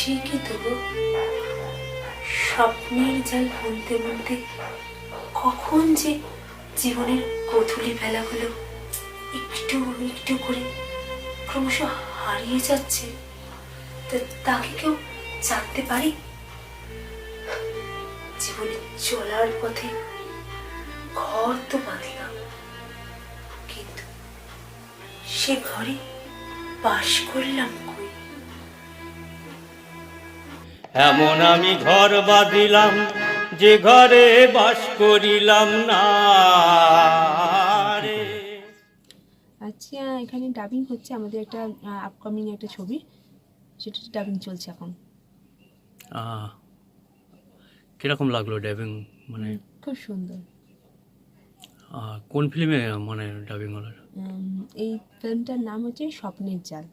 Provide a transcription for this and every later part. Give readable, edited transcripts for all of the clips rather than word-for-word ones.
সে কি তবু স্বপ্নের জাল বলতে বলতে কখন যে জীবনের গোধূলি বেলাগুলো একটু একটু করে ক্রমশ হারিয়ে যাচ্ছে, তাকে কেউ জানতে পারে? জীবনে চলার পথে ঘর তো বাঁধলাম, কিন্তু সে ঘরে বাস করলাম কই? এমন আমি ঘর বাঁধিলাম যে ঘরে বাস করিলাম না রে। আচ্ছা, এখানে ডাবিং হচ্ছে আমাদের একটা আপকামিং একটা ছবি, সেটা ডাবিং চলছে এখন। কিরকম লাগলো ডাবিং? মানে খুব সুন্দর। কোন ফিল্মে মানে ডাবিং হলো? এই ফিল্মটার নাম হচ্ছে স্বপ্নের জাল।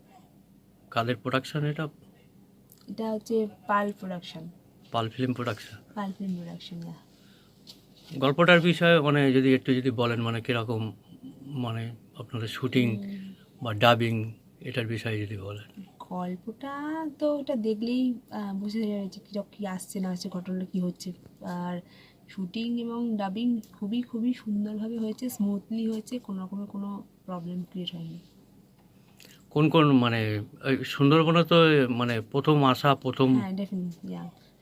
কাদের প্রোডাকশন এটা? এটা হচ্ছে পাল প্রোডাকশন। পাল ফিল্ম প্রোডাকশন। পাল ফিল্ম প্রোডাকশন। গল্পটার বিষয়ে মানে যদি বলেন, মানে কিরকম, মানে আপনাদের শুটিং বা ডাবিং এটার বিষয়ে যদি বলেন। গল্পটা তো ওটা দেখলেই বোঝা যাবে যে কী আসছে না আসছে, ঘটনাটা কী হচ্ছে। আর শুটিং এবং ডাবিং খুবই খুবই সুন্দরভাবে হয়েছে, স্মুথলি হয়েছে, কোনো রকমের কোনো প্রবলেম ক্রিয়েট হয়নি। কোন কোন মানে সুন্দরবনে তো মানে প্রথম আসা প্রথম? হ্যাঁ, ডেফিনেটলি।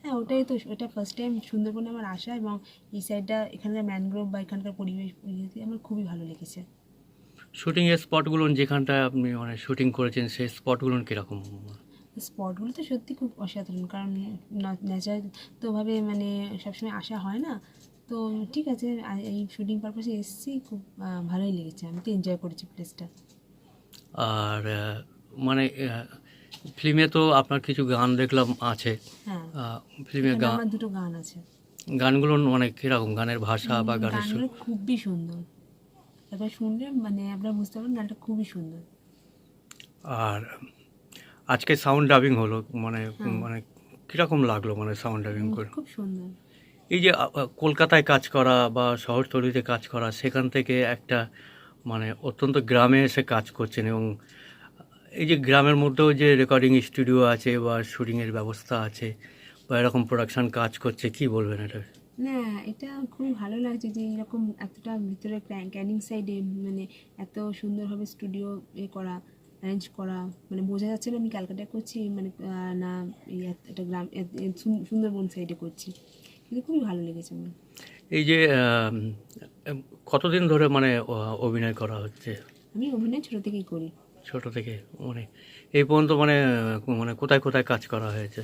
হ্যাঁ, ওটাই তো, ওটা ফার্স্ট টাইম সুন্দরবনে আমার আসা, এবং এই সাইডটা এখানকার ম্যানগ্রোভ বা এখানকার পরিবেশ আমার খুবই ভালো লেগেছে। শুটিংয়ের স্পটগুলো যেখানটায় আপনি মানে শুটিং করেছেন সেই স্পটগুলো কীরকম? স্পটগুলো তো সত্যি খুব অসাধারণ, কারণ ন্যাচারাল তোভাবে মানে সবসময় আসা হয় না, তো ঠিক আছে এই শুটিং পারপাসে এসেছি, খুব ভালোই লেগেছে, আমি তো এনজয় করেছি প্লেসটা। আর মানে ফিল্মে তো আপনার কিছু গান দেখলাম আছে। হ্যাঁ, ফিল্মে গান, আমার দুটো গান আছে। গানগুলো মানে কীরকম, গানের ভাষা বা গানের সুর? গানগুলো খুবই সুন্দর, একবার শুনলে মানে আপনারা বুঝতে পারবেন গানটা খুবই সুন্দর। আর আজকে সাউন্ড ডাবিং হলো, মানে মানে কীরকম লাগলো মানে সাউন্ড ডাবিং করে? খুব সুন্দর। এই যে কলকাতায় কাজ করা বা শহরতলিতে কাজ করা, সেখান থেকে একটা মানে অত্যন্ত গ্রামে এসে কাজ করছেন, এবং এই যে গ্রামের মধ্যেও যে রেকর্ডিং স্টুডিও আছে বা শুটিংয়ের ব্যবস্থা আছে বা এরকম প্রোডাকশন কাজ করছে, কি বলবেন এটা? না, এটা খুবই ভালো লাগছে যে এরকম এতটা ভিতরে ক্যানিং সাইডে মানে এত সুন্দরভাবে স্টুডিও করা, অ্যারেঞ্জ করা, মানে বোঝা যাচ্ছে না আমি ক্যালকাটায় করছি, মানে না এই একটা গ্রাম সুন্দরবন সাইডে করছি, কিন্তু খুবই ভালো লেগেছে আমার। এই যে কতদিন ধরে মানে অভিনয় করা হচ্ছে? আমি অভিনয় ছোটো থেকেই করি। ছোট থেকে মানে এই পর্যন্ত মানে মানে কোথায় কোথায় কাজ করা হয়েছে?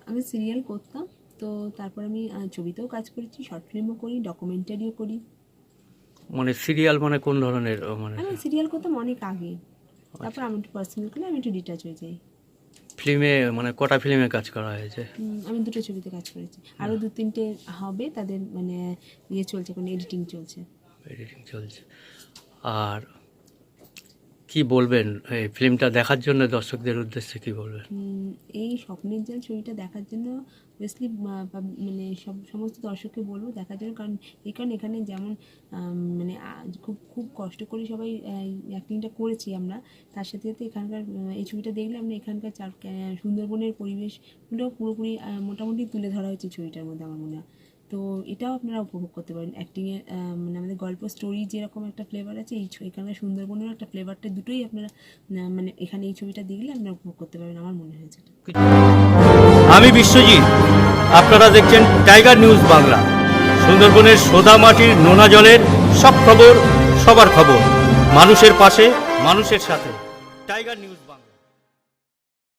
আমি সিরিয়াল করতাম, তো তারপর আমি ছবিতেও কাজ করেছি, শর্ট ফিল্মও করি, ডকুমেন্টারিও করি। মানে সিরিয়াল মানে কোন ধরনের? মানে আমি সিরিয়াল করতাম অনেক আগে, তারপর আমি একটু পার্সোনাল করলে আমি একটু ডিটাচ হয়ে যাই। ফিল্মে মানে কটা ফিল্মে কাজ করা হয়েছে? আমি দুটো ছবিতে কাজ করেছি, আরও 2-3টে হবে, তাদের মানে ইয়ে চলছে, কোনো এডিটিং চলছে। এডিটিং চলছে। আর কি বলবেন এই ফিল্মটা দেখার জন্য দর্শকদের উদ্দেশ্যে কি বলবেন? এই স্বপ্নের জাল ছবিটা দেখার জন্য অবভিয়াসলি মানে সমস্ত দর্শককে বলবো দেখার জন্য, কারণ এখানে যেমন মানে খুব খুব কষ্ট করে সবাই অ্যাক্টিংটা করেছি আমরা, তার সাথে সাথে এখানকার এই ছবিটা দেখলে আমরা এখানকার সুন্দরবনের পরিবেশগুলো পুরোপুরি মোটামুটি তুলে ধরা হয়েছে ছবিটার মধ্যে আমার মনে হয়। তো এটাও আপনারা উপভোগ করতে পারেন, অ্যাক্টিংয়ে মানে আমাদের গল্প স্টোরি যেরকম একটা ফ্লেভার আছে, এখানকার সুন্দরবনেরও একটা ফ্লেভারটা, দুটোই আপনারা মানে এখানে এই ছবিটা দেখলে আপনারা উপভোগ করতে পারবেন, আমার মনে হয়েছে। আমি বিশ্বজিৎ, আপনারা দেখছেন টাইগার নিউজ বাংলা। সুন্দরবনের সোদা মাটির নোনা জলের সব খবর, সবার খবর, মানুষের পাশে মানুষের সাথে। Tiger news.